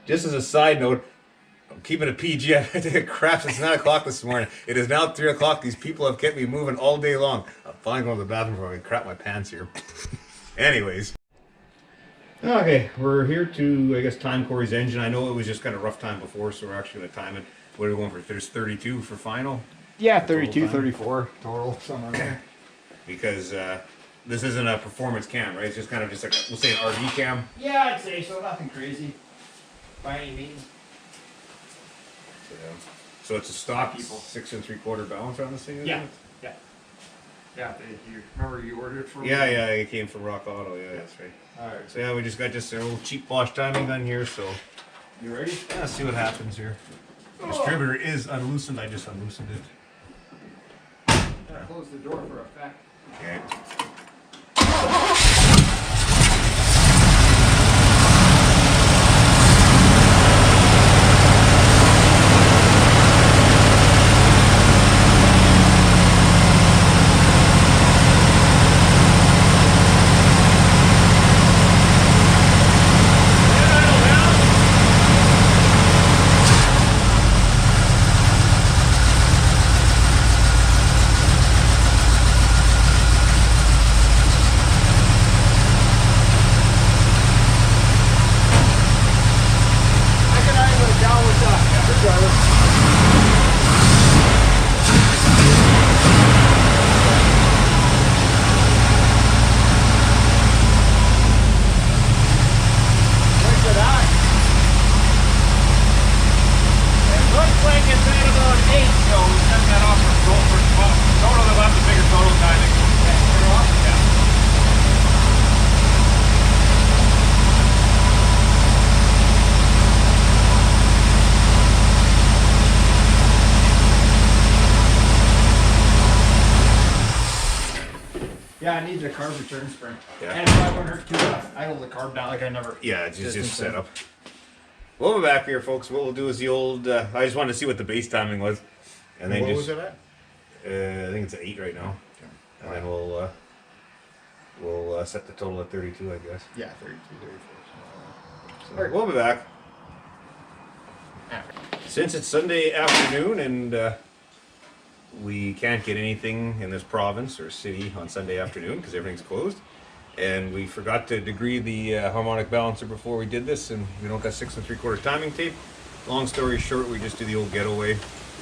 Just as a side note, I'm keeping it PG. I had to take a crap since 9 o'clock this morning. It is now 3 o'clock. These people have kept me moving all day long. I'm finally going to the bathroom before I crap my pants here. Anyways. Okay, we're here to, I guess, time Cory's engine. I know it was just kind of rough time before, so we're actually going to time it. What are we going for? There's 32 for final? Yeah, 32, 34 total, somewhere in there. Because this isn't a performance cam, right? It's just kind of just like, we'll say an RV cam. Yeah, I'd say so. Nothing crazy by any means. So it's a stock 6 3/4 balance on this thing, isn't it? Yeah, you remember you ordered it for Yeah, it came from Rock Auto, that's right. Alright. So yeah, we just got just a little cheap Bosch timing gun here, so you ready? yeah, let's see what happens here. The distributor is unloosened, I just unloosened it. Close the door for effect. Okay. Yeah, it needs a carb return spring. Yeah. And it probably wouldn't hurt to idle the carb down like I never. Yeah, it's just set up. We'll be back here, folks. What we'll do is the old. I just wanted to see what the base timing was, and then what just. was it at? I think it's an 8 right now, and then we'll set the total at 32, I guess. Yeah, 32, 34. So we'll be back. Since it's Sunday afternoon and we can't get anything in this province or city on Sunday afternoon because everything's closed, and we forgot to degree the harmonic balancer before we did this, and we don't got 6 3/4 timing tape. Long story short, we just do the old getaway.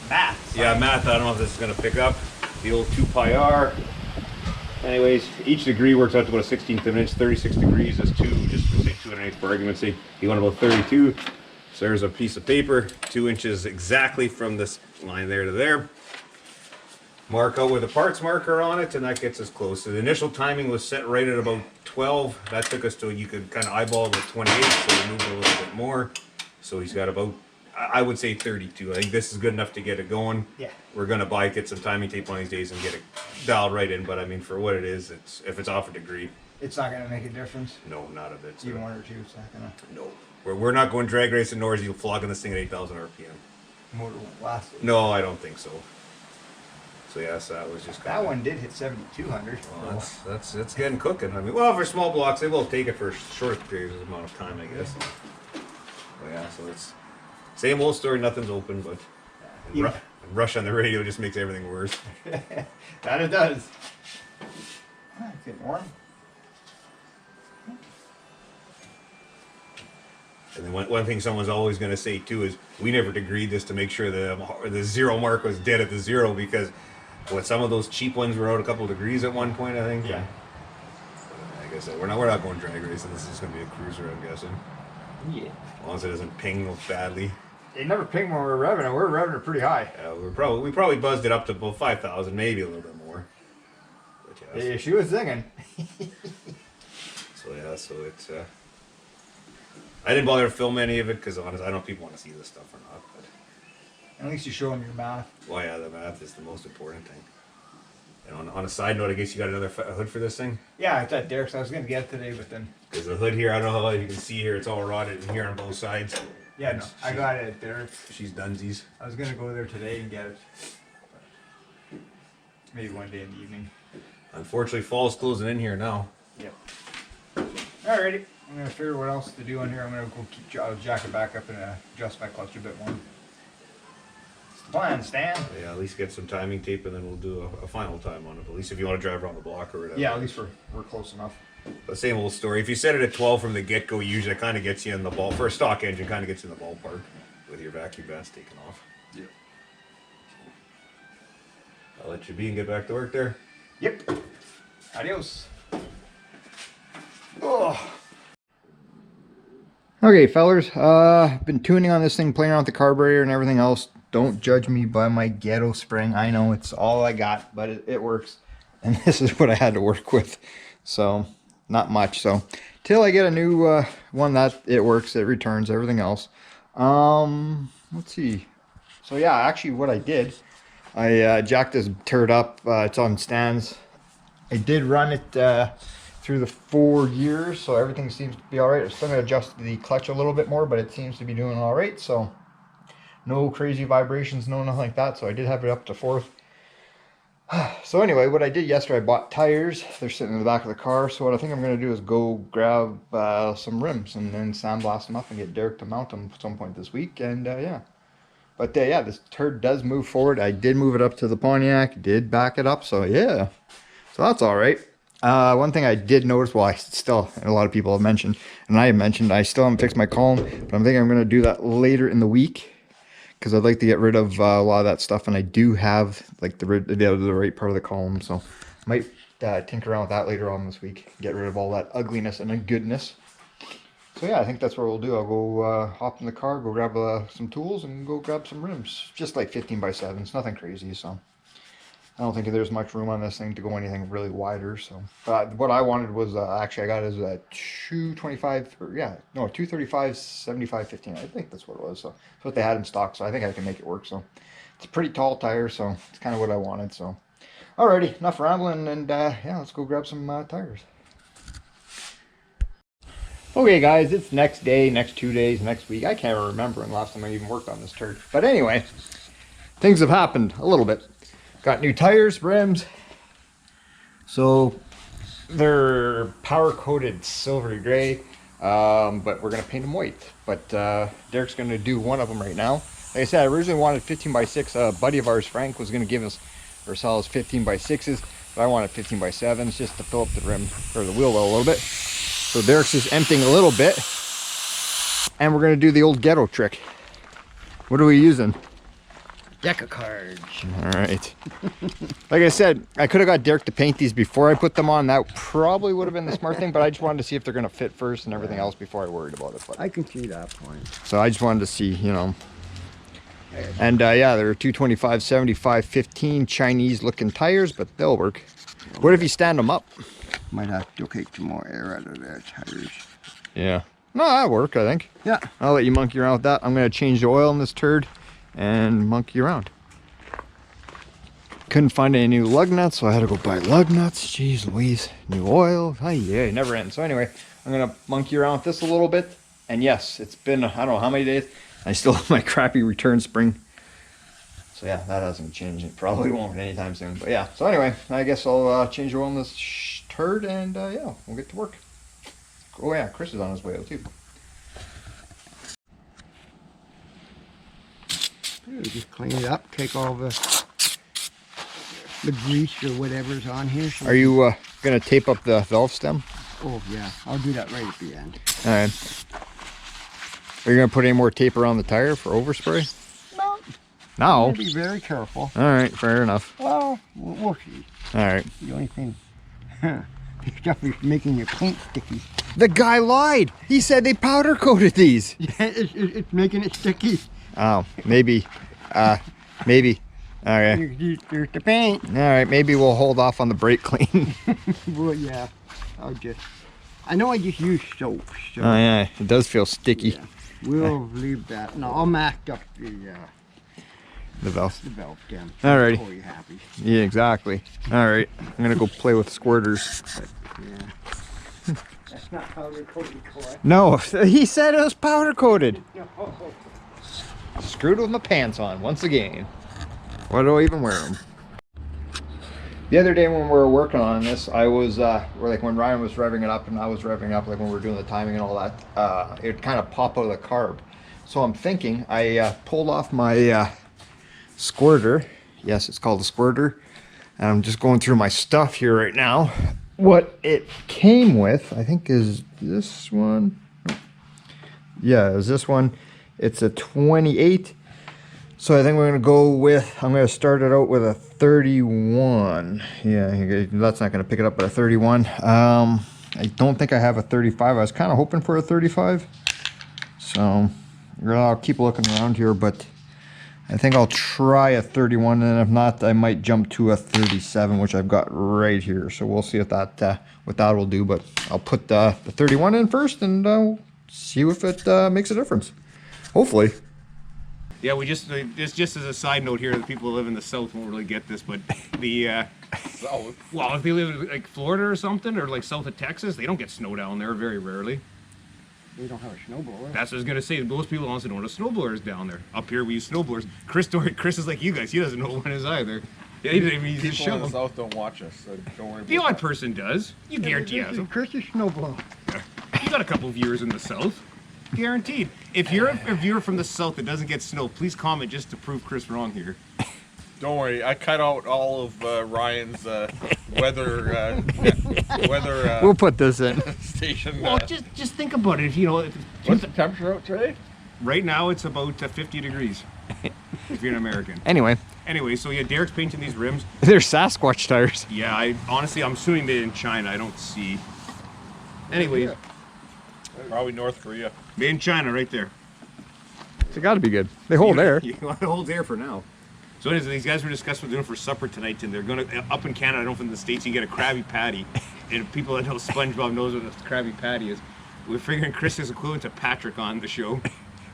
Math. Yeah, math. I don't know if this is going to pick up. The old 2 pi r. Anyways, each degree works out to about a 16th of an inch. 36 degrees is 2, just to say 2 1/8 for argument's sake. You want about 32. So there's a piece of paper, 2 inches exactly from this line there to there. Mark out with a parts marker on it, and that gets us close. So the initial timing was set right at about 12. That took us to, you could kind of eyeball about 28, so we moved a little bit more. So he's got about, I would say 32. I think this is good enough to get it going. Yeah. We're gonna get some timing tape one of these days and get it dialed right in. But I mean, for what it is, if it's off a degree. It's not going to make a difference. No, not a bit. So. Even 1 or 2, it's not going to. No. We're not going drag racing, nor is he flogging this thing at 8,000 RPM. Motor won't last. No, I don't think so. So yes, that was just That one did hit 7,200. Well, that's getting cooking. I mean, well, for small blocks, they will take it for a short period amount of time, I guess. Well, yeah, so it's same old story. Nothing's open, but rush on the radio just makes everything worse. That it does. Ah, it's getting warm. And then one thing someone's always going to say too is we never degreed this to make sure the zero mark was dead at the zero, because some of those cheap ones were out a couple of degrees at one point, I think. Yeah. Like I said, we're not going drag racing. This is going to be a cruiser, I'm guessing. Yeah. As long as it doesn't ping badly. It never pinged when we were revving it. We were revving it pretty high. We probably buzzed it up to about 5,000, maybe a little bit more. But Yeah, she was singing. So it's. I didn't bother to film any of it because honestly, I don't know if people want to see this stuff or not. But At least you show them your math. well, yeah, the math is the most important thing. And on a side note, I guess you got another hood for this thing. Yeah, it's at Derek's. I was going to get it today, but then. Because the hood here, I don't know how you can see here, it's all rotted in here on both sides. Yeah, no, I got it at Derek's. She's dunsies. I was going to go there today and get it. Maybe one day in the evening. Unfortunately, fall's closing in here now. Yep. Alrighty. I'm gonna figure what else to do on here. I'm gonna go jack it back up and adjust my clutch a bit more. It's the plan, Stan. Yeah, at least get some timing tape and then we'll do a final time on it. At least if you want to drive around the block or whatever. Yeah, at least we're close enough. The same old story. If you set it at 12 from the get-go, usually it kind of gets you in the ball. For a stock engine, kind of gets you in the ballpark with your vacuum vents taken off. Yeah. I'll let you be and get back to work there. Yep. Adios. Oh. Okay, fellers. Been tuning on this thing, playing around with the carburetor and everything else. Don't judge me by my ghetto spring. I know it's all I got, but it works. And this is what I had to work with. So, not much. So, till I get a new one that it works, it returns, everything else. Let's see. So, yeah, actually what I did, I jacked this turd up. It's on stands. I did run it through the 4 years, so everything seems to be all right. I'm still going to adjust the clutch a little bit more, but it seems to be doing all right. So, no crazy vibrations, no nothing like that. So, I did have it up to 4th. So anyway, what I did yesterday, I bought tires. They're sitting in the back of the car. So what I think I'm going to do is go grab some rims and then sandblast them up and get Derek to mount them at some point this week. And yeah. But yeah, this turd does move forward. I did move it up to the Pontiac, did back it up. So yeah, so that's all right. One thing I did notice, well, and a lot of people have mentioned, and I have mentioned, I still haven't fixed my column, but I'm thinking I'm going to do that later in the week. Because I'd like to get rid of a lot of that stuff, and I do have like the right part of the column, so I might tinker around with that later on this week. Get rid of all that ugliness and goodness. So yeah, I think that's what we'll do. I'll go hop in the car, go grab some tools, and go grab some rims. Just like 15x7s, nothing crazy. So I don't think there's much room on this thing to go anything really wider. So what I wanted was actually I got it as a 225, or yeah, no, 235 75 15. I think that's what it was. So that's what they had in stock. So I think I can make it work. So it's a pretty tall tire, so it's kind of what I wanted. So alrighty, enough rambling, and yeah, let's go grab some tires. Okay, guys, it's next day, next 2 days, next week. I can't remember when last time I even worked on this turd. But anyway, things have happened a little bit. Got new tires, rims. So they're powder coated silvery gray, but we're gonna paint them white. But Derek's gonna do one of them right now. Like I said, I originally wanted 15x6. A buddy of ours, Frank, was gonna give us or sell us 15x6s, but I wanted 15x7s just to fill up the rim or the wheel well a little bit. So Derek's just emptying a little bit, and we're gonna do the old ghetto trick. What are we using? Deck of cards. All right. Like I said, I could have got Derek to paint these before I put them on. That probably would have been the smart thing, but I just wanted to see if they're going to fit first and everything else before I worried about it. But I can see that point. so I just wanted to see, you know. And yeah, they're 225 75 15 Chinese looking tires, but they'll work. What if you stand them up? Might have to take some more air out of their tires. Yeah. No, that'll work, I think. Yeah. I'll let you monkey around with that. I'm going to change the oil in this turd and monkey around. Couldn't find any new lug nuts, so I had to go buy lug nuts. Jeez Louise. New oil. Hey, yeah, never ends. So anyway, I'm going to monkey around with this a little bit. And yes, it's been, I don't know how many days. I still have my crappy return spring. So yeah, that hasn't changed. It probably won't anytime soon. But yeah, so anyway, I guess I'll change the oil in this turd, and yeah, we'll get to work. Oh yeah, Chris is on his way out too. Just clean it up, take all the grease or whatever's on here. So Are you going to tape up the valve stem? oh yeah, I'll do that right at the end. All right. Are you going to put any more tape around the tire for overspray? No. No? Be very careful. All right, fair enough. Well, we'll see. All right. The only thing, this stuff is making your paint sticky. The guy lied. He said they powder coated these. Yeah, it's making it sticky. Oh, maybe. Maybe. All right. There's the paint. All right, maybe we'll hold off on the brake clean. Well, yeah, I know I just use soap. So Oh yeah, it does feel sticky. yeah, we'll leave that. No, I'll mask up the valve. valve stem. Alrighty. Oh, you happy? Yeah, exactly. All right, I'm gonna go play with squirters. Yeah. That's not powder coated, Cory. No, he said it was powder coated. No. Screwed with my pants on once again. Why do I even wear them? The other day when we were working on this, I was, like when Ryan was revving it up and I was revving up, like when we were doing the timing and all that, it kind of pop out of the carb. So I'm thinking, I pulled off my squirter. Yes, it's called a squirter. And I'm just going through my stuff here right now. What it came with, I think, is this one. Yeah, it was this one. It's a 28. So I think we're gonna go with, I'm gonna start it out with a 31. Yeah, that's not gonna pick it up, but a 31. I don't think I have a 35. I was kind of hoping for a 35. So I'll keep looking around here, but I think I'll try a 31, and if not, I might jump to a 37, which I've got right here. So we'll see what that will do, but I'll put the 31 in first and see if it makes a difference. Hopefully. Yeah, we just as a side note here, the people who live in the South won't really get this, but the South. Well, if they live in like Florida or something, or like south of Texas, they don't get snow down there very rarely. We don't have a snowblower. That's what I was gonna say. Most people honestly don't have snowblowers down there. Up here we use snowblowers. Chris is like you guys. He doesn't know what one is either. Yeah, he didn't even use his People in the shovel. South don't watch us, so don't worry The about odd person does. You guarantee has them. Chris's snowblower. You got a couple viewers in the South. Guaranteed. If you're a viewer from the South that doesn't get snow, please comment just to prove Chris wrong here. Don't worry, I cut out all of Ryan's weather We'll put this in. station. Well, just think about it. If you know, What's the temperature out today? right now it's about 50 degrees. If you're an American. Anyway, So yeah, Derek's painting these rims. they're Sasquatch tires. Yeah, I'm assuming made in China. I don't see. Anyway, Yeah. Probably North Korea. made in China, right there. It's got to be good. They hold air. You want to hold air for now. So anyways, these guys were discussing what they're doing for supper tonight, and they're gonna up in Canada. I don't know if in the States you get a Krabby Patty, and people that know SpongeBob knows what a Krabby Patty is. We're figuring Chris is equivalent to Patrick on the show.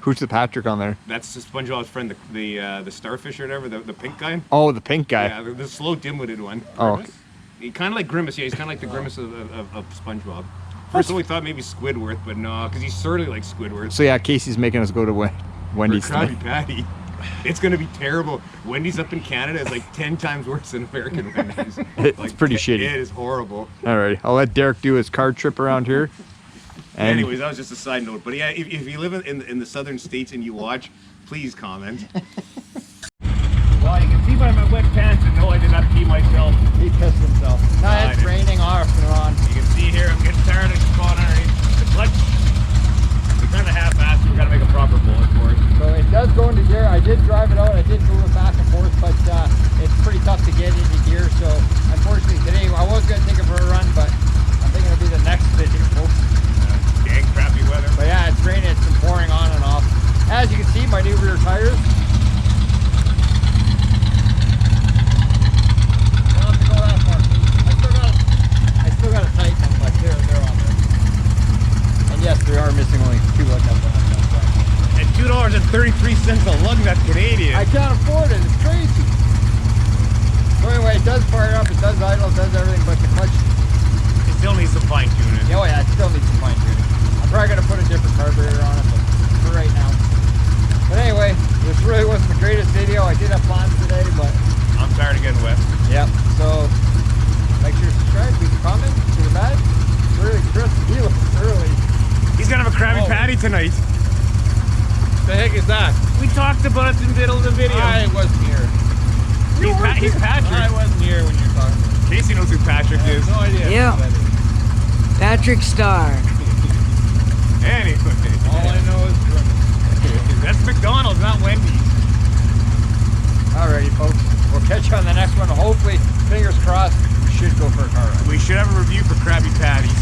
Who's the Patrick on there? That's SpongeBob's friend, the starfish or whatever, the pink guy. Oh, the pink guy. Yeah, the slow dim-witted one. Oh. He kind of like Grimace. Yeah, he's kind of like the Grimace of SpongeBob. First we thought maybe Squidward, but no, because he's surly like Squidward. So yeah, Casey's making us go to Wendy's For Krabby tonight. Patty. It's gonna be terrible. Wendy's up in Canada is like 10 times worse than American Wendy's. It's Like, pretty shitty. It is horrible. Alrighty, I'll let Derek do his car trip around here. And Anyways, that was just a side note. But yeah, if you live in the southern states and you watch, please comment. Well, you can see by my wet pants and no, I did not pee myself. He pissed himself. No, I it's did. raining off and on. You can see here, I'm getting tired of spot underneath the clutch. We kind of half-assed. We got to make a proper bullet for it. So it does go into gear. I did drive it out. I did move it back and forth, but it's pretty tough to get into gear. So unfortunately today, I was going to take it for a run, but I think it'll be the next video, folks. Dang crappy weather. But yeah, it's raining. It's been pouring on and off. As you can see, my new rear tires. Don't have to go that far. I still got to tighten them, but they're on there. And yes, they are missing only 2 lug nuts on that. And $2.33 a lug nut Canadian. I can't afford it. It's crazy. So anyway, it does fire up. It does idle. It does everything, but the clutch. It still needs some fine tuning. Oh yeah, it still needs some fine tuning. I'm probably gonna put a different carburetor on it, but for right now. But anyway, this really wasn't the greatest video. I did have plans today, but I'm tired of getting wet. yep. So make sure to subscribe, leave a comment, to the bad. Really, Chris, he looks early. He's gonna have a Krabby Patty tonight. The heck is that? We talked about it in the middle of the video. I wasn't here. He's Patrick. I wasn't here when you were talking about it. Casey knows who Patrick I is. have no idea. Yeah. who that is. Patrick Starr. Anyway, All I know is Grimace. that's McDonald's, not Wendy's. Alrighty, folks. We'll catch you on the next one. Hopefully, fingers crossed, we should go for a car ride. We should have a review for Krabby Patties.